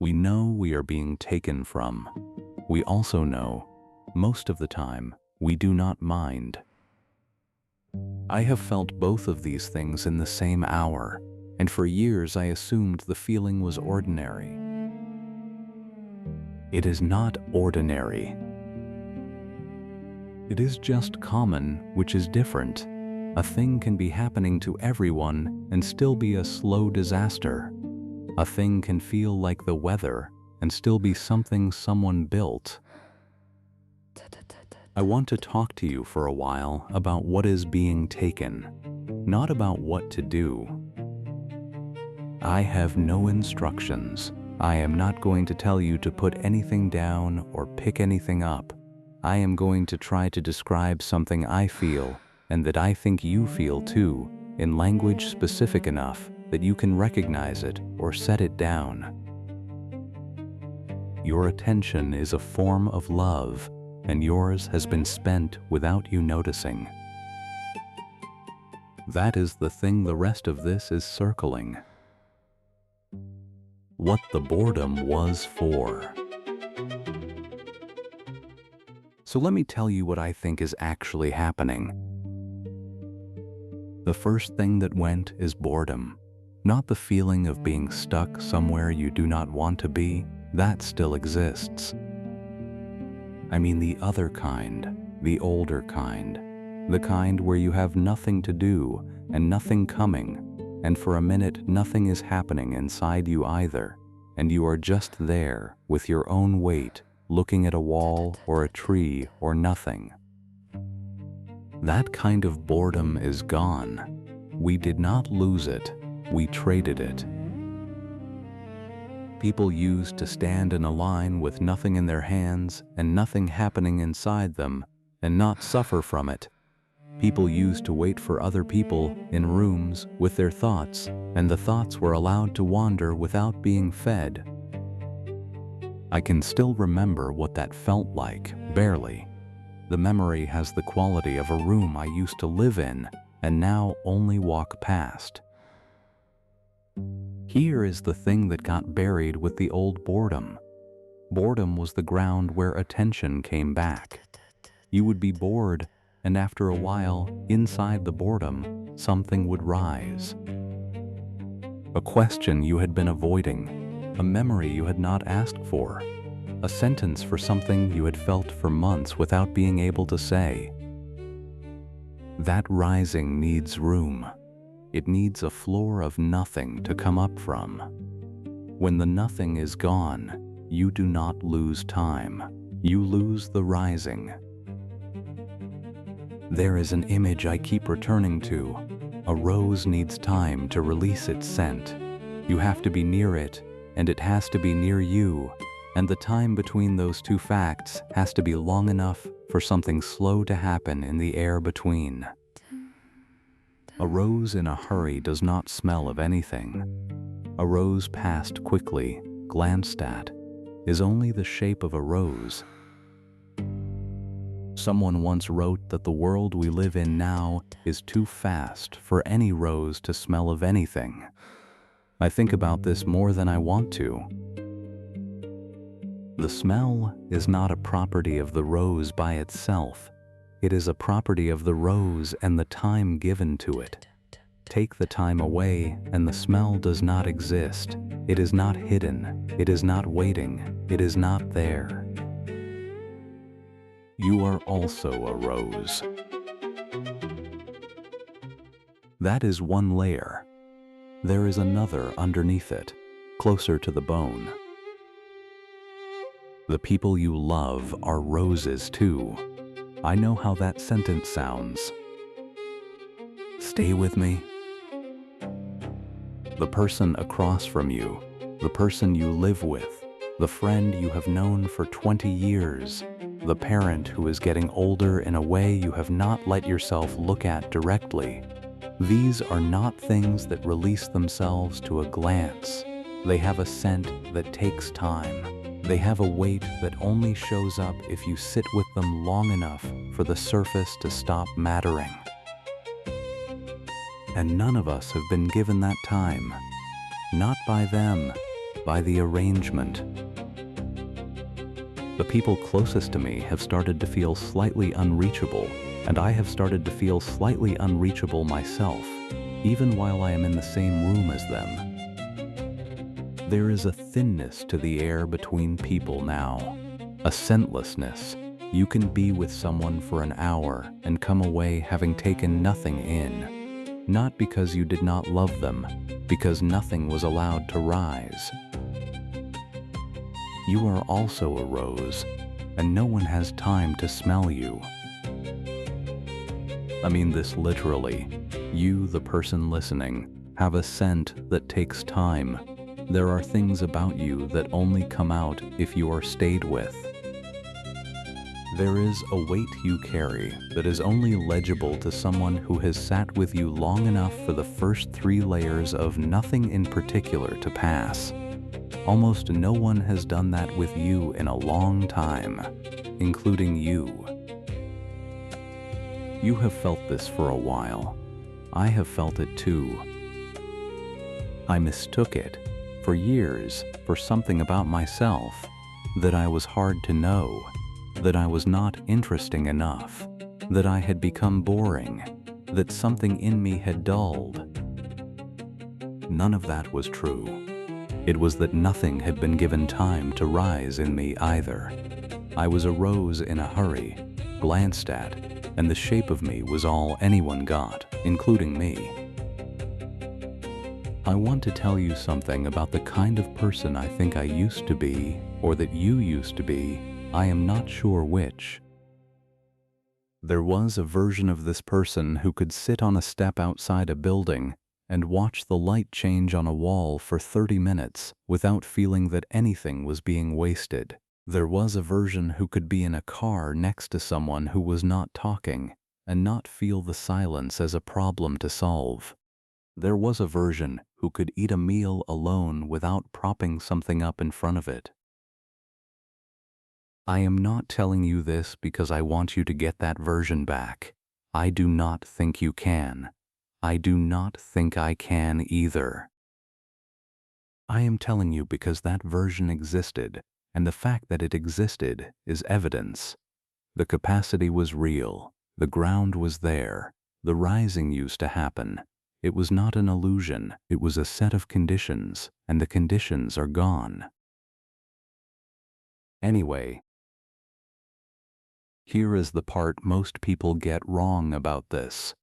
We know we are being taken from. We also know, most of the time, we do not mind. I have felt both of these things in the same hour, and for years I assumed the feeling was ordinary. It is not ordinary. It is just common, which is different. A thing can be happening to everyone and still be a slow disaster. A thing can feel like the weather and still be something someone built. I want to talk to you for a while about what is being taken, not about what to do. I have no instructions. I am not going to tell you to put anything down or pick anything up. I am going to try to describe something I feel and that I think you feel too, in language specific enough that you can recognize it or set it down. Your attention is a form of love, and yours has been spent without you noticing. That is the thing the rest of this is circling. What the boredom was for. So let me tell you what I think is actually happening. The first thing that went is boredom. Not the feeling of being stuck somewhere you do not want to be. That still exists. I mean the other kind, the older kind, the kind where you have nothing to do and nothing coming, and for a minute nothing is happening inside you either, and you are just there with your own weight, looking at a wall or a tree or nothing. That kind of boredom is gone. We did not lose it. We traded it. People used to stand in a line with nothing in their hands and nothing happening inside them and not suffer from it. People used to wait for other people in rooms with their thoughts, and the thoughts were allowed to wander without being fed. I can still remember what that felt like, barely. The memory has the quality of a room I used to live in and now only walk past. Here is the thing that got buried with the old boredom. Boredom was the ground where attention came back. You would be bored, and after a while, inside the boredom, something would rise. A question you had been avoiding, a memory you had not asked for, a sentence for something you had felt for months without being able to say. That rising needs room. It needs a floor of nothing to come up from. When the nothing is gone, you do not lose time. You lose the rising. There is an image I keep returning to. A rose needs time to release its scent. You have to be near it, and it has to be near you, and the time between those two facts has to be long enough for something slow to happen in the air between. A rose in a hurry does not smell of anything. A rose passed quickly, glanced at, is only the shape of a rose. Someone once wrote that the world we live in now is too fast for any rose to smell of anything. I think about this more than I want to. The smell is not a property of the rose by itself. It is a property of the rose and the time given to it. Take the time away and the smell does not exist. It is not hidden. It is not waiting. It is not there. You are also a rose. That is one layer. There is another underneath it, closer to the bone. The people you love are roses too. I know how that sentence sounds. Stay with me. The person across from you, the person you live with, the friend you have known for 20 years, the parent who is getting older in a way you have not let yourself look at directly. These are not things that release themselves to a glance. They have a scent that takes time. They have a weight that only shows up if you sit with them long enough for the surface to stop mattering. And none of us have been given that time. Not by them, by the arrangement. The people closest to me have started to feel slightly unreachable, and I have started to feel slightly unreachable myself, even while I am in the same room as them. There is a thinness to the air between people now, a scentlessness. You can be with someone for an hour and come away having taken nothing in, not because you did not love them, because nothing was allowed to rise. You are also a rose, and no one has time to smell you. I mean this literally. You, the person listening, have a scent that takes time. There are things about you that only come out if you are stayed with. There is a weight you carry that is only legible to someone who has sat with you long enough for the first 3 layers of nothing in particular to pass. Almost no one has done that with you in a long time, including you. You have felt this for a while. I have felt it too. I mistook it, for years, for something about myself, that I was hard to know, that I was not interesting enough, that I had become boring, that something in me had dulled. None of that was true. It was that nothing had been given time to rise in me either. I was a rose in a hurry, glanced at, and the shape of me was all anyone got, including me. I want to tell you something about the kind of person I think I used to be, or that you used to be. I am not sure which. There was a version of this person who could sit on a step outside a building and watch the light change on a wall for 30 minutes without feeling that anything was being wasted. There was a version who could be in a car next to someone who was not talking and not feel the silence as a problem to solve. There was a version who could eat a meal alone without propping something up in front of it. I am not telling you this because I want you to get that version back. I do not think you can. I do not think I can either. I am telling you because that version existed, and the fact that it existed is evidence. The capacity was real. The ground was there. The rising used to happen. It was not an illusion. It was a set of conditions, and the conditions are gone. Anyway, here is the part most people get wrong about this.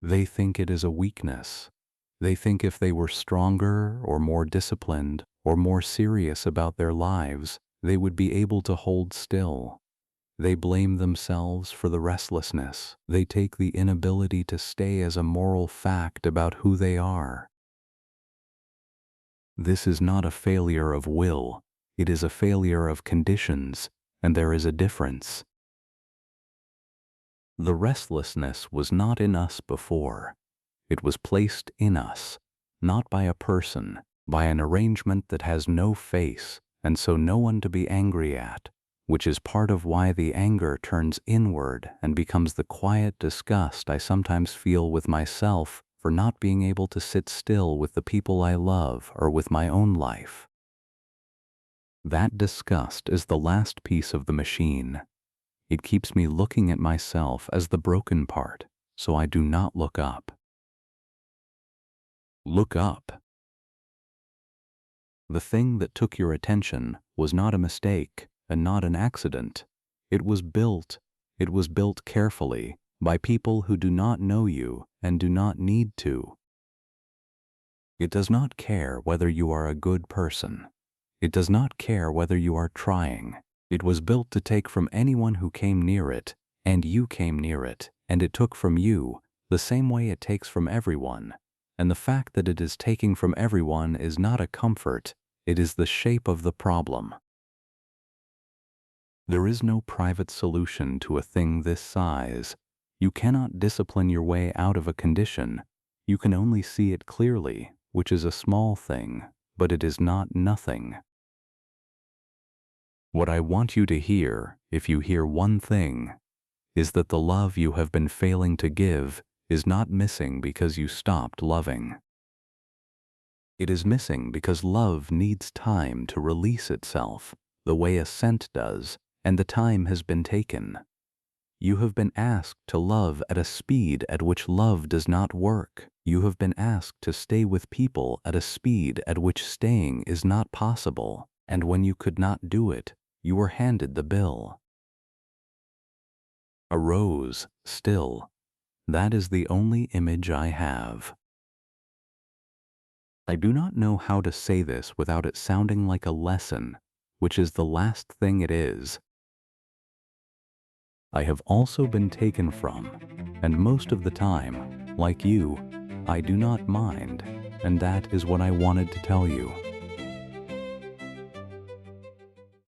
They think it is a weakness. They think if they were stronger or more disciplined or more serious about their lives, they would be able to hold still. They blame themselves for the restlessness. They take the inability to stay as a moral fact about who they are. This is not a failure of will. It is a failure of conditions, and there is a difference. The restlessness was not in us before. It was placed in us, not by a person, by an arrangement that has no face, and so no one to be angry at, which is part of why the anger turns inward and becomes the quiet disgust I sometimes feel with myself for not being able to sit still with the people I love or with my own life. That disgust is the last piece of the machine. It keeps me looking at myself as the broken part, so I do not look up. Look up. The thing that took your attention was not a mistake and not an accident. It was built carefully by people who do not know you and do not need to. It does not care whether you are a good person. It does not care whether you are trying. It was built to take from anyone who came near it, and you came near it, and it took from you the same way it takes from everyone. And the fact that it is taking from everyone is not a comfort, it is the shape of the problem. There is no private solution to a thing this size. You cannot discipline your way out of a condition. You can only see it clearly, which is a small thing, but it is not nothing. What I want you to hear, if you hear one thing, is that the love you have been failing to give is not missing because you stopped loving. It is missing because love needs time to release itself, the way a scent does, and the time has been taken. You have been asked to love at a speed at which love does not work. You have been asked to stay with people at a speed at which staying is not possible, and when you could not do it, you were handed the bill. A rose, still. That is the only image I have. I do not know how to say this without it sounding like a lesson, which is the last thing it is. I have also been taken from, and most of the time, like you, I do not mind, and that is what I wanted to tell you.